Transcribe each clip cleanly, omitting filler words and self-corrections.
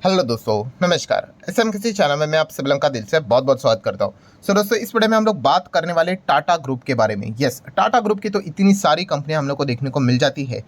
Hello दोस्तों, नमस्कार। SM किसी चैनल में मैं आप सभी लोगों का दिल से बहुत बहुत स्वागत करता हूं। दोस्तों, इस वीडियो में हम लोग बात करने वाले टाटा ग्रुप के बारे में। यस, टाटा ग्रुप की तो इतनी सारी कंपनियां हम लोग को देखने को मिल जाती है।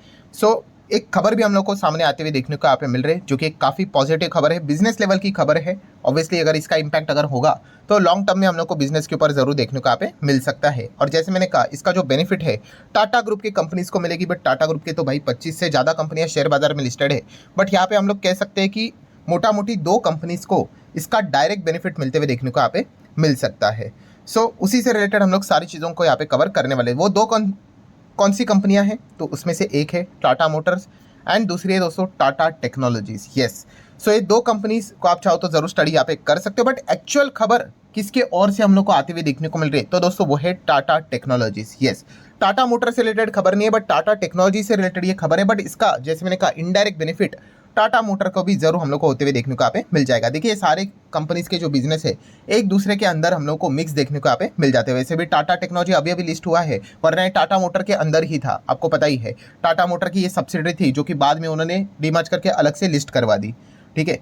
एक खबर भी हम लोग को सामने आते हुए देखने को यहाँ पे मिल रही है, जो कि एक काफ़ी पॉजिटिव खबर है, बिजनेस लेवल की खबर है। ऑब्वियसली अगर इसका इंपैक्ट अगर होगा तो लॉन्ग टर्म में हम लोग को बिजनेस के ऊपर जरूर देखने को यहाँ पे मिल सकता है। और जैसे मैंने कहा, इसका जो बेनिफिट है टाटा ग्रुप की कंपनीज को मिलेगी। बट टाटा ग्रुप के तो भाई 25 से ज़्यादा कंपनियां शेयर बाजार में लिस्टेड है। बट यहाँ पे हम लोग कह सकते हैं कि मोटा मोटी दो कंपनीज को इसका डायरेक्ट बेनिफिट मिलते हुए देखने को यहाँ पे मिल सकता है। उसी से रिलेटेड हम लोग सारी चीज़ों को यहाँ पे कवर करने वाले हैं। वो दो कौन सी कंपनियां हैं, तो उसमें से एक है टाटा मोटर्स एंड दूसरी है दोस्तों टाटा टेक्नोलॉजीज। यस, ये दो कंपनीज को आप चाहो तो जरूर स्टडी यहाँ पे कर सकते हो। बट एक्चुअल खबर किसके ओर से हम लोग को आते हुए देखने को मिल रही है, तो दोस्तों वो है Tata technologies. Yes, Tata motor से रिलेटेड खबर नहीं है, बट टाटा टेक्नोलॉजी से रिलेटेड ये खबर है। बट इसका जैसे मैंने कहा इनडायरेक्ट बेनिफिट टाटा मोटर को भी जरूर हम लोग को होते हुए देखने को यहाँ पे मिल जाएगा। देखिए, सारे कंपनीज के जो बिजनेस है एक दूसरे के अंदर हम लोग को मिक्स देखने को यहाँ पे मिल जाते हैं। वैसे भी टाटा टेक्नोलॉजी अभी अभी लिस्ट हुआ है, वरना टाटा मोटर के अंदर ही था। आपको पता ही है, टाटा मोटर की ये सब्सिडरी थी, जो कि बाद में उन्होंने डीमर्ज करके अलग से लिस्ट करवा दी। ठीक है,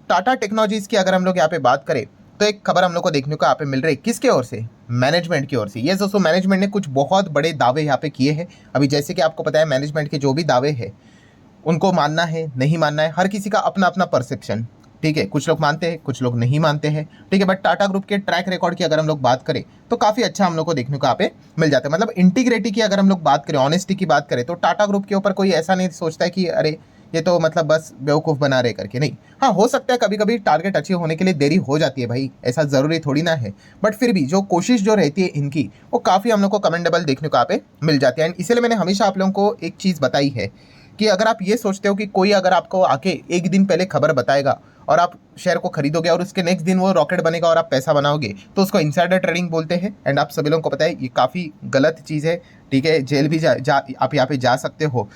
टाटा टेक्नोलॉजीज की अगर हम लोग यहाँ पे बात करें तो एक खबर हम लोग को देखने को यहाँ पे मिल रही है, किसके ओर से? मैनेजमेंट की ओर से। ये दोस्तों, मैनेजमेंट ने कुछ बहुत बड़े दावे यहाँ पे किए हैं। अभी जैसे कि आपको पता है, मैनेजमेंट के जो भी दावे हैं उनको मानना है नहीं मानना है, हर किसी का अपना अपना परसेप्शन। ठीक है, कुछ लोग मानते हैं, कुछ लोग नहीं मानते हैं। ठीक है, बट टाटा ग्रुप के ट्रैक रिकॉर्ड की अगर हम लोग बात करें तो काफ़ी अच्छा हम लोग को देखने को यहाँ पे मिल जाता है। मतलब इंटीग्रिटी की अगर हम लोग बात करें, ऑनेस्टी की बात करें, तो टाटा ग्रुप के ऊपर कोई ऐसा नहीं सोचता है कि अरे ये तो मतलब बस बेवकूफ़ बना रहे करके। नहीं, हाँ, हो सकता है कभी कभी टारगेट अचीव होने के लिए देरी हो जाती है भाई, ऐसा ज़रूरी थोड़ी ना है। बट फिर भी जो कोशिश जो रहती है इनकी, वो काफ़ी हम लोग को कमेंडेबल देखने को यहाँ पे मिल जाती है। एंड इसलिए मैंने हमेशा आप लोगों को एक चीज़ बताई है कि अगर आप ये सोचते हो कि कोई अगर आपको आके एक दिन पहले खबर बताएगा और आप शेयर को खरीदोगे और उसके नेक्स्ट दिन वो रॉकेट बनेगा और आप पैसा बनाओगे, तो उसको इनसाइडर ट्रेडिंग बोलते हैं। एंड आप सभी लोगों को पता है ये काफ़ी गलत चीज़ है। ठीक है, जेल भी आप यहाँ पे जा सकते हो।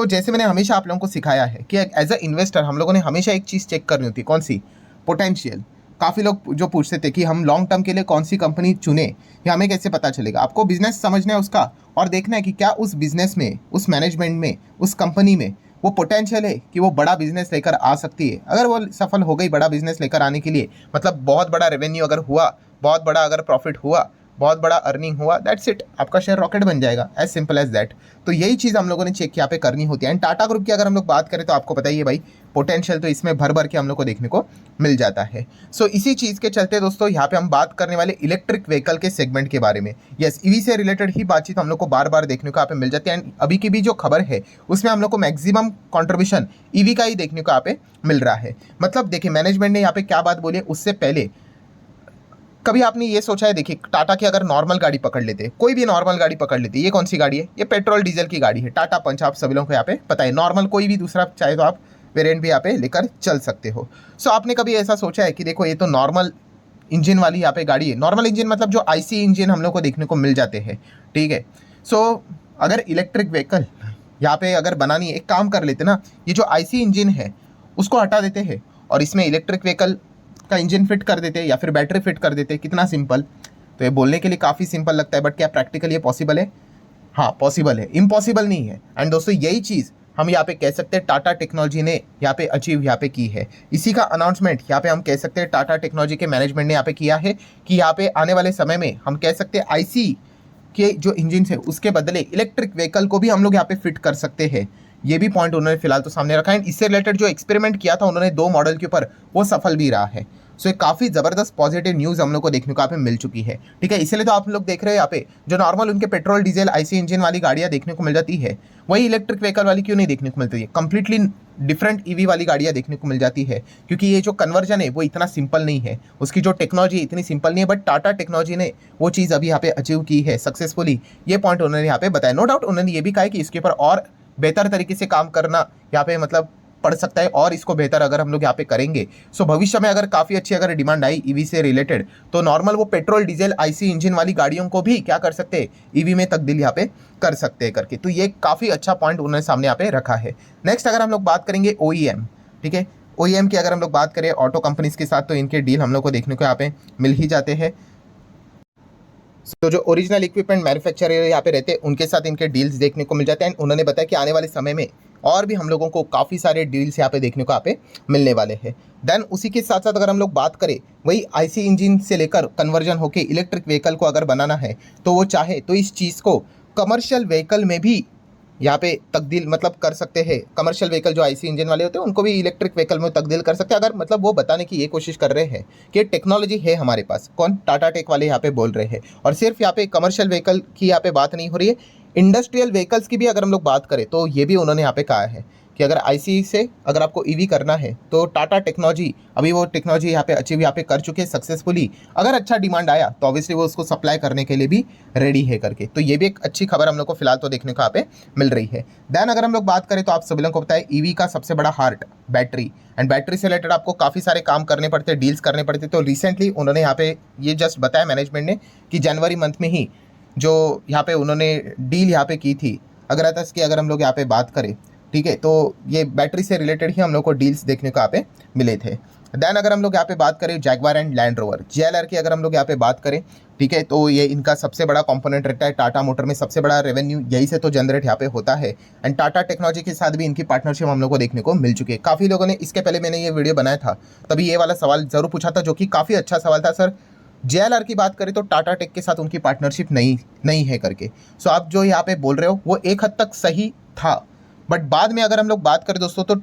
जैसे मैंने हमेशा आप लोगों को सिखाया है कि एज अ इन्वेस्टर हम लोगों ने हमेशा एक चीज़ चेक करनी होती है, कौन सी? पोटेंशियल। काफ़ी लोग जो पूछते थे कि हम लॉन्ग टर्म के लिए कौन सी कंपनी चुने, या हमें कैसे पता चलेगा? आपको बिजनेस समझना है उसका, और देखना है कि क्या उस बिजनेस में, उस मैनेजमेंट में, उस कंपनी में वो पोटेंशियल है कि वो बड़ा बिजनेस लेकर आ सकती है। अगर वो सफल हो गई बड़ा बिजनेस लेकर आने के लिए, मतलब बहुत बड़ा रेवेन्यू अगर हुआ, बहुत बड़ा अगर प्रॉफिट हुआ, बहुत बड़ा अर्निंग हुआ, दैट्स इट, आपका शेयर रॉकेट बन जाएगा, एज सिंपल एज दैट। तो यही चीज़ हम लोगों ने चेक यहाँ पे करनी होती है। एंड टाटा ग्रुप की अगर हम लोग बात करें तो आपको पता ही है भाई, पोटेंशियल तो इसमें भर भर के हम लोग को देखने को मिल जाता है। इसी चीज़ के चलते दोस्तों यहाँ पे हम बात करने वाले इलेक्ट्रिक व्हीकल के सेगमेंट के बारे में। यस, ईवी से रिलेटेड ही बातचीत हम लोग को बार बार देखने को यहाँ पे मिल जाती है। एंड अभी की भी जो खबर है उसमें हम लोग को मैक्सिमम कॉन्ट्रीब्यूशन ईवी का ही देखने को यहाँ पे मिल रहा है। मतलब देखिए, मैनेजमेंट ने यहाँ पे क्या बात बोली है, उससे पहले कभी आपने ये सोचा है? देखिए, टाटा की अगर नॉर्मल गाड़ी पकड़ लेते, कोई भी नॉर्मल गाड़ी पकड़ लेते, ये कौन सी गाड़ी है? ये पेट्रोल डीजल की गाड़ी है, टाटा पंच। आप सभी लोगों को यहाँ पे पता है, नॉर्मल कोई भी दूसरा चाहे तो आप वेरिएंट भी यहाँ पे लेकर चल सकते हो। आपने कभी ऐसा सोचा है कि देखो ये तो नॉर्मल इंजन वाली यहाँ पे गाड़ी है? नॉर्मल इंजन मतलब जो आईसी इंजन हम लोग को देखने को मिल जाते हैं। ठीक है, अगर इलेक्ट्रिक व्हीकल यहाँ पे अगर बनानी है, एक काम कर लेते ना, ये जो आईसी इंजन है उसको हटा देते हैं और इसमें इलेक्ट्रिक व्हीकल का इंजन फिट कर देते या फिर बैटरी फिट कर देते। कितना सिंपल! तो ये बोलने के लिए काफ़ी सिंपल लगता है, बट क्या प्रैक्टिकली ये पॉसिबल है? हाँ, पॉसिबल है, इम्पॉसिबल नहीं है। एंड दोस्तों, यही चीज़ हम यहाँ पे कह सकते हैं टाटा टेक्नोलॉजी ने यहाँ पे अचीव यहाँ पे की है। इसी का अनाउंसमेंट यहाँ पे हम कह सकते हैं टाटा टेक्नोलॉजी के मैनेजमेंट ने यहाँ पे किया है कि यहाँ पे आने वाले समय में हम कह सकते हैं आईसी के जो इंजन है उसके बदले इलेक्ट्रिक व्हीकल को भी हम लोग यहाँ पे फिट कर सकते हैं। ये भी पॉइंट उन्होंने फिलहाल तो सामने रखा है। इससे रिलेटेड जो एक्सपेरिमेंट किया था उन्होंने 2 मॉडल के ऊपर, वो सफल भी रहा है। ये काफ़ी ज़बरदस्त पॉजिटिव न्यूज़ हम लोग को देखने को यहाँ पे मिल चुकी है। ठीक है, इसलिए तो आप लोग देख रहे हैं यहाँ पे जो नॉर्मल उनके पेट्रोल डीजल आईसी इंजन वाली गाड़ियाँ देखने को मिल जाती है, वही इलेक्ट्रिक व्हीकल वाली क्यों नहीं देखने को मिलती है? कंप्लीटली डिफरेंट ईवी वाली गाड़ियाँ देखने को मिल जाती है, क्योंकि ये जो कन्वर्जन है वो इतना सिंपल नहीं है, उसकी जो टेक्नोलॉजी इतनी सिंपल नहीं है। बट टाटा टेक्नोलॉजी ने वो चीज़ अभी यहाँ पे अचीव की है सक्सेसफुली। ये पॉइंट उन्होंने यहाँ पे बताया। नो डाउट उन्होंने ये भी कहा है कि इसके ऊपर और बेहतर तरीके से काम करना यहाँ पे मतलब पड़ सकता है, और इसको बेहतर अगर हम लोग यहाँ पे करेंगे भविष्य में अगर काफ़ी अच्छी अगर डिमांड आई ईवी से रिलेटेड, तो नॉर्मल वो पेट्रोल डीजल आईसी इंजन वाली गाड़ियों को भी क्या कर सकते हैं, ईवी में तब्दील यहाँ पे कर सकते हैं करके। तो ये काफ़ी अच्छा पॉइंट उन्होंने सामने यहाँ पे रखा है। नेक्स्ट अगर हम लोग बात करेंगे ओईएम, ठीक है, ओईएम की अगर हम लोग बात करें ऑटो कंपनीज के साथ, तो इनके डील हम लोग को देखने को यहाँ पे मिल ही जाते हैं। जो ओरिजिनल इक्विपमेंट मैन्युफैक्चरर यहाँ पे रहते हैं उनके साथ इनके डील्स देखने को मिल जाते हैं। उन्होंने बताया कि आने वाले समय में और भी हम लोगों को काफ़ी सारे डील्स यहाँ पे देखने को यहाँ पे मिलने वाले हैं। देन उसी के साथ साथ अगर हम लोग बात करें वही आईसी इंजन से लेकर कन्वर्जन होके इलेक्ट्रिक व्हीकल को अगर बनाना है तो वो चाहे तो इस चीज़ को कमर्शियल व्हीकल में भी यहाँ पे तब्दील मतलब कर सकते हैं। कमर्शियल व्हीकल जो आईसी इंजन वाले होते हैं उनको भी इलेक्ट्रिक व्हीकल में तब्दील कर सकते हैं, अगर मतलब वो बताने की ये कोशिश कर रहे हैं कि टेक्नोलॉजी है हमारे पास। कौन? टाटा टेक वाले यहाँ पे बोल रहे हैं। और सिर्फ यहाँ पे कमर्शियल व्हीकल की यहाँ पे बात नहीं हो रही है, इंडस्ट्रियल व्हीकल्स की भी अगर हम लोग बात करें तो ये भी उन्होंने यहाँ पे कहा है कि अगर आईसी से अगर आपको ईवी करना है तो टाटा टेक्नोलॉजी अभी वो टेक्नोलॉजी यहाँ पे अचीव यहाँ पे कर चुके हैं सक्सेसफुली। अगर अच्छा डिमांड आया तो ऑब्वियसली वो उसको सप्लाई करने के लिए भी रेडी है करके। तो ये भी एक अच्छी खबर हम लोग को फिलहाल तो देखने को यहाँ पे मिल रही है। देन अगर हम लोग बात करें तो आप सभी लोगों को पता है ईवी का सबसे बड़ा हार्ट बैटरी, एंड बैटरी से रिलेटेड आपको काफ़ी सारे काम करने पड़ते हैं, डील्स करने पड़ते हैं। तो रिसेंटली उन्होंने यहाँ पे ये जस्ट बताया मैनेजमेंट ने कि जनवरी मंथ में ही जो यहाँ पे उन्होंने डील यहाँ पे की थी अग्रतस की अगर हम लोग यहाँ पे बात करें, ठीक है, तो ये बैटरी से रिलेटेड ही हम लोग को डील्स देखने को यहाँ पे मिले थे। देन अगर हम लोग यहाँ पे बात करें Jaguar and land rover JLR की अगर हम लोग यहाँ पे बात करें, ठीक है, तो ये इनका सबसे बड़ा कंपोनेंट रहता है। टाटा मोटर में सबसे बड़ा रेवेन्यू यही से तो जनरेट यहाँ पे होता है। एंड टाटा टेक्नोलॉजी के साथ भी इनकी पार्टनरशिप हम लोग को देखने को मिल चुकी है। काफ़ी लोगों ने इसके पहले मैंने ये वीडियो बनाया था तभी ये वाला सवाल ज़रूर पूछा था, जो कि काफ़ी अच्छा सवाल था, सर JLR की बात करें तो टाटा टेक के साथ उनकी पार्टनरशिप नहीं है करके। सो आप जो यहाँ पे बोल रहे हो वो एक हद तक सही था, बट बाद में अगर हम लोग बात करें दोस्तों तो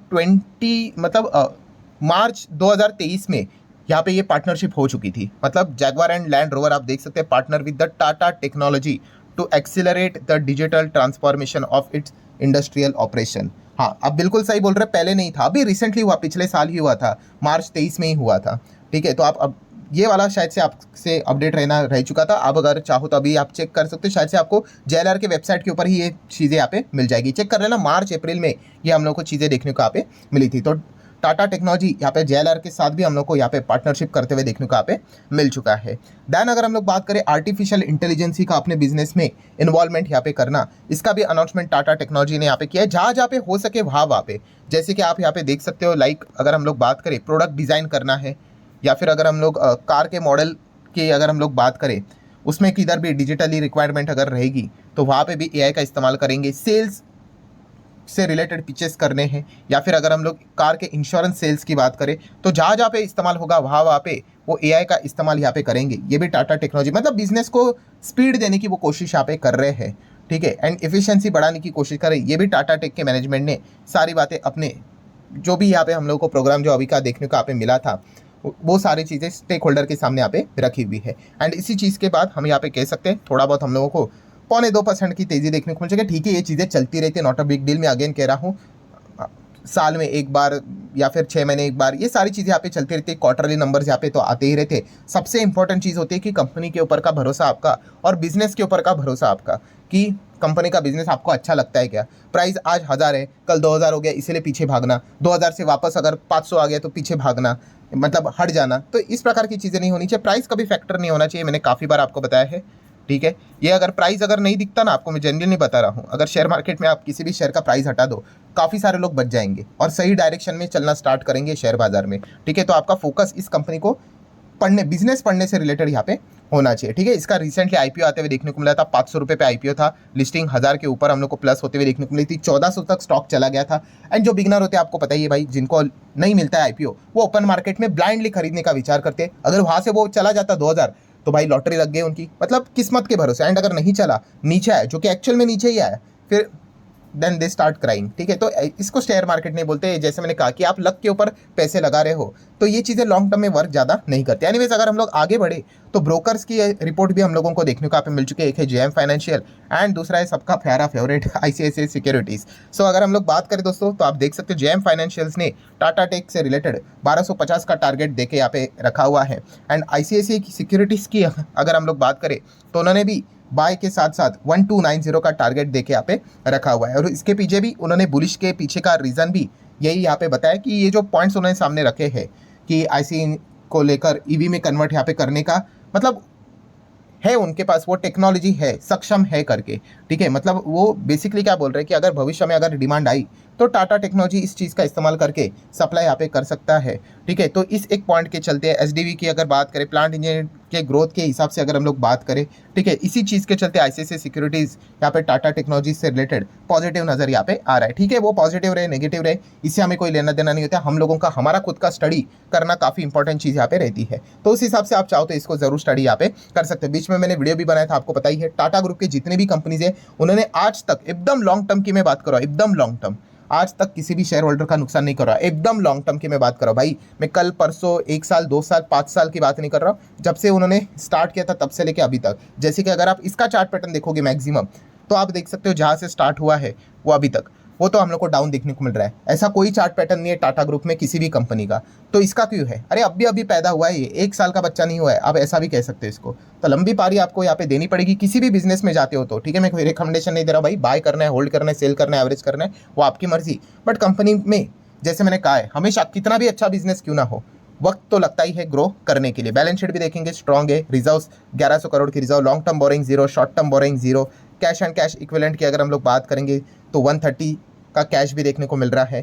मार्च 2023 में यहाँ पे ये पार्टनरशिप हो चुकी थी। मतलब जैगवार एंड लैंड रोवर आप देख सकते हैं partner with the Tata technology to accelerate the digital transformation of its industrial operation. हाँ, आप बिल्कुल सही बोल रहे हैं, पहले नहीं था, अभी रिसेंटली हुआ, पिछले साल ही हुआ था, मार्च 23 में ही हुआ था। ठीक है, तो आप अब ये वाला शायद से आपसे अपडेट रह चुका था। आप अगर चाहो तो अभी आप चेक कर सकते हो, शायद से आपको JLR के वेबसाइट के ऊपर ही ये चीज़ें यहाँ पे मिल जाएगी, चेक कर लेना। मार्च अप्रैल में ये हम लोग को चीज़ें देखने को यहाँ पे मिली थी। तो टाटा टेक्नोलॉजी यहाँ पे JLR के साथ भी हम लोग को यहाँ पे पार्टनरशिप करते हुए देखने को यहाँ पे मिल चुका है। देन अगर हम लोग बात करें आर्टिफिशियल इंटेलिजेंसी का अपने बिजनेस में इन्वॉल्वमेंट यहाँ पे करना, इसका भी अनाउंसमेंट टाटा टेक्नोलॉजी ने यहाँ पे किया है। जहाँ पे हो सके वहाँ पे, जैसे कि आप यहाँ पे देख सकते हो, लाइक अगर हम लोग बात करें प्रोडक्ट डिज़ाइन करना है, या फिर अगर हम लोग कार के मॉडल की अगर हम लोग बात करें उसमें किधर भी डिजिटली रिक्वायरमेंट अगर रहेगी तो वहाँ पे भी AI का इस्तेमाल करेंगे। सेल्स से रिलेटेड पिचेस करने हैं, या फिर अगर हम लोग कार के इंश्योरेंस सेल्स की बात करें तो जहाँ पे इस्तेमाल होगा वहाँ पे वो AI का इस्तेमाल यहाँ पे करेंगे। ये भी टाटा टेक्नोलॉजी मतलब बिजनेस को स्पीड देने की वो कोशिश यहाँ पे कर रहे हैं, ठीक है, एंड एफिशिएंसी बढ़ाने की कोशिश कर रहे हैं। ये भी टाटा टेक के मैनेजमेंट ने सारी बातें अपने जो भी यहाँ पे हम लोग को प्रोग्राम जो अभी का देखने को यहाँ पे मिला था वो सारी चीज़ें स्टेक होल्डर के सामने यहाँ पे रखी हुई है। एंड इसी चीज़ के बाद हम यहाँ पे कह सकते हैं थोड़ा बहुत हम लोगों को 0.25% की तेज़ी देखने को मिल सके। ठीक है, ये चीज़ें चलती रहती है, नॉट अ बिग डील। मैं अगेन कह रहा हूँ, साल में एक बार या फिर 6 महीने एक बार ये सारी चीज़ें यहाँ पे चलती रहती है। क्वार्टरली नंबर्स यहाँ पे तो आते ही रहते। सबसे इंपॉर्टेंट चीज़ होती है कि कंपनी के ऊपर का भरोसा आपका और बिजनेस के ऊपर का भरोसा आपका, कि कंपनी का बिजनेस आपको अच्छा लगता है क्या। प्राइस आज 1000 है, कल 2000 हो गया, इसीलिए पीछे भागना, 2000 से वापस अगर 500 आ गया तो पीछे भागना, मतलब हट जाना। तो इस प्रकार की चीज़ें नहीं होनी चाहिए। प्राइस कभी फैक्टर नहीं होना चाहिए, मैंने काफ़ी बार आपको बताया है, ठीक है। ये अगर प्राइस अगर नहीं दिखता ना आपको, मैं जेन्युइनली बता रहा हूँ, अगर शेयर मार्केट में आप किसी भी शेयर का प्राइस हटा दो, काफ़ी सारे लोग बच जाएंगे और सही डायरेक्शन में चलना स्टार्ट करेंगे शेयर बाजार में, ठीक है। तो आपका फोकस इस कंपनी को बिजनेस पढ़ने से रिलेटेड यहाँ पे होना चाहिए, ठीक है। इसका रिसेंटली IPO आते हुए देखने को मिला था, 500 रुपये पे IPO था, लिस्टिंग 1000 के ऊपर हम लोग को प्लस होते हुए देखने को मिली थी, 1400 तक स्टॉक चला गया था। एंड जो बिगनर होते हैं आपको पता ही है भाई, जिनको नहीं मिलता है IPO, वो ओपन मार्केट में ब्लाइंडली खरीदने का विचार करते हैं। अगर वहाँ से वो चला जाता 2000 तो भाई लॉटरी लग गई उनकी, मतलब किस्मत के भरोसे। एंड अगर नहीं चला, नीचे आया, जो कि एक्चुअल में नीचे ही आया, फिर देन दे स्टार्ट क्राइंग, ठीक है। तो इसको शेयर मार्केट नहीं बोलते। जैसे मैंने कहा कि आप लक के ऊपर पैसे लगा रहे हो तो ये चीज़ें लॉन्ग टर्म में वर्क ज़्यादा नहीं करती। एनीवेज अगर हम लोग आगे बढ़े तो ब्रोकर्स की रिपोर्ट भी हम लोगों को देखने को यहाँ पे मिल चुकी है। एक है JM फाइनेंशियल एंड दूसरा है सबका प्यारा फेवरेट ICICI सिक्योरिटीज़। सो अगर हम लोग बात करें दोस्तों तो आप देख सकते हो JM फाइनेंशियल्स ने टाटा टेक से रिलेटेड 1250 का टारगेट दे के यहाँ पे रखा हुआ है। एंड ICICI सिक्योरिटीज़ की अगर हम लोग बात करें तो उन्होंने भी बाय के साथ साथ 1290 का टारगेट देके यहाँ पे रखा हुआ है। और इसके पीछे भी उन्होंने बुलिश के पीछे का रीज़न भी यही यहाँ पे बताया कि ये जो पॉइंट्स उन्होंने सामने रखे हैं कि IC को लेकर EV में कन्वर्ट यहाँ पे करने का मतलब है उनके पास, वो टेक्नोलॉजी है, सक्षम है करके, ठीक है। मतलब वो बेसिकली क्या बोल रहे हैं कि अगर भविष्य में अगर डिमांड आई तो टाटा टेक्नोलॉजी इस चीज़ का इस्तेमाल करके सप्लाई यहाँ पे कर सकता है, ठीक है। तो इस एक पॉइंट के चलते SDV की अगर बात करें, प्लांट इंजीनियर के ग्रोथ के हिसाब से अगर हम लोग बात करें, ठीक है, इसी चीज़ के चलते आईसीआईसीआई सिक्योरिटीज़ यहाँ पे टाटा टेक्नोलॉजीज से रिलेटेड पॉजिटिव नज़र यहाँ पे आ रहा है। ठीक है, वो पॉजिटिव रहे नेगेटिव रहे इससे हमें कोई लेना देना नहीं होता। हम लोगों का हमारा खुद का स्टडी करना काफ़ी इंपॉर्टेंट चीज़ यहाँ पे रहती है। तो उस हिसाब से आप चाहो तो इसको जरूर स्टडी यहाँ पे कर सकते हैं। बीच में मैंने वीडियो भी बनाया था, आपको पता ही है। टाटा ग्रुप के जितने भी कंपनीज है उन्होंने आज तक एकदम लॉन्ग टर्म की मैं बात कर रहा हूँ, एकदम लॉन्ग टर्म, आज तक किसी भी शेयर होल्डर का नुकसान नहीं कर रहा। एकदम लॉन्ग टर्म की मैं बात कर रहा हूँ भाई। मैं कल परसों 1 साल 2 साल 5 साल की बात नहीं कर रहा हूँ, जब से उन्होंने स्टार्ट किया था तब से लेके अभी तक। जैसे कि अगर आप इसका चार्ट पैटर्न देखोगे मैक्सिमम, तो आप देख सकते हो जहाँ से स्टार्ट हुआ है वो अभी तक वो तो हम लोग को डाउन देखने को मिल रहा है। ऐसा कोई चार्ट पैटर्न नहीं है टाटा ग्रुप में किसी भी कंपनी का। तो इसका क्यों है? अरे अभी अभी पैदा हुआ है, ये 1 साल का बच्चा नहीं हुआ है, आप ऐसा भी कह सकते हो इसको। तो लंबी पारी आपको यहाँ पे देनी पड़ेगी किसी भी बिजनेस में जाते हो तो। ठीक है, मैं कोई रिकमेंडेशन नहीं दे रहा भाई, बाय करना है, होल्ड करना है, सेल करना है, एवरेज करना है, वो आपकी मर्जी। बट कंपनी में जैसे मैंने कहा है, हमेशा कितना भी अच्छा बिजनेस क्यों ना हो, वक्त तो लगता ही है ग्रो करने के लिए। बैलेंस शीट भी देखेंगे स्ट्रॉन्ग है, रिजर्व्स 1100 करोड़ की reserve, long term borrowing zero, short term borrowing zero, cash and cash equivalent की अगर हम लोग बात करेंगे तो 130 का कैश भी देखने को मिल रहा है।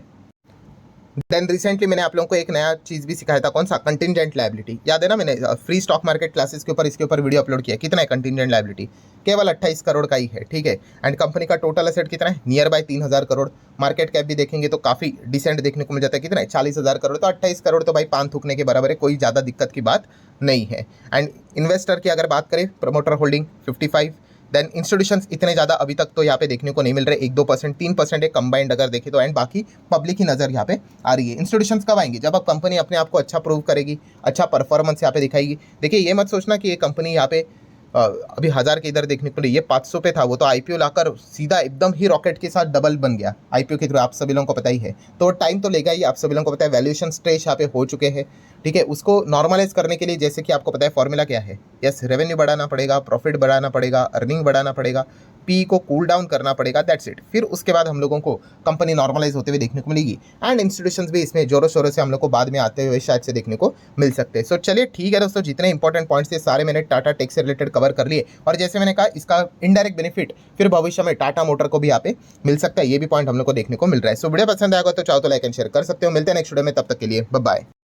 देन रिसेंटली मैंने आप लोगों को एक नया चीज़ भी सिखाया था, कौन सा? Contingent liability. याद है ना, मैंने फ्री स्टॉक मार्केट क्लासेस के ऊपर इसके ऊपर वीडियो अपलोड किया। कितना है कंटिंजेंट लायबिलिटी? केवल 28 करोड़ का ही है। ठीक है, एंड कंपनी का टोटल एसेट कितना है? Near by 3000 crore. Market cap भी देखेंगे तो काफ़ी डिसेंट देखने को मिल जाता है। कितना है? 40,000 करोड़। तो 28 करोड़ तो भाई पान थूकने के बराबर है, कोई ज़्यादा दिक्कत की बात नहीं है। एंड इन्वेस्टर की अगर बात करें, प्रमोटर होल्डिंग 55। देन इंस्टीट्यूशंस इतने ज़्यादा अभी तक तो यहाँ पे देखने को नहीं मिल रहे, 1-2%, 3% है कंबाइंड अगर देखें तो। एंड बाकी पब्लिक की नज़र यहाँ पे आ रही है। इंस्टीट्यूशंस कब आएंगे? जब अब कंपनी अपने आप को अच्छा प्रूव करेगी, अच्छा परफॉर्मेंस यहाँ पे दिखाएगी। देखिए, ये मत सोचना कि ये कंपनी यहाँ पे अभी 1000 के इधर देखने को मिली, ये 500 पे था, वो तो आईपीओ लाकर सीधा एकदम ही रॉकेट के साथ डबल बन गया आईपीओ के थ्रू, आप सभी लोगों को पता ही है। तो टाइम तो लेगा ही, आप सभी लोगों को पता है। वैल्यूएशन स्टेज यहाँ पे हो चुके हैं। ठीक है, उसको नॉर्मलाइज करने के लिए जैसे कि आपको पता है फॉर्मूला क्या है, यस, रेवेन्यू बढ़ाना पड़ेगा, प्रॉफिट बढ़ाना पड़ेगा, अर्निंग बढ़ाना पड़ेगा, पी को कूल डाउन करना पड़ेगा, दैट्स इट। फिर उसके बाद हम लोगों को कंपनी नॉर्मलाइज होते हुए देखने को मिलेगी। एंड इंस्टीट्यूशंस भी इसमें जोरों शोरों से हम लोग को बाद में आते हुए शायद से देखने को मिल सकते हैं। सो चलिए ठीक है दोस्तों, जितने इंपॉर्टेंट पॉइंट्स थे सारे मैंने टाटा टेक से रिलेटेड कवर कर लिए। और जैसे मैंने कहा, इसका इनडायरेक्ट बेनिफिट फिर भविष्य में टाटा मोटर को भी यहाँ पे मिल सकता है, ये भी पॉइंट हम लोग को देखने को मिल रहा है। सो वीडियो पसंद आएगा तो चाहो तो लाइक एंड शेयर कर सकते हो। मिलते हैं नेक्स्ट वीडियो में, तब तक के लिए बाय बाय।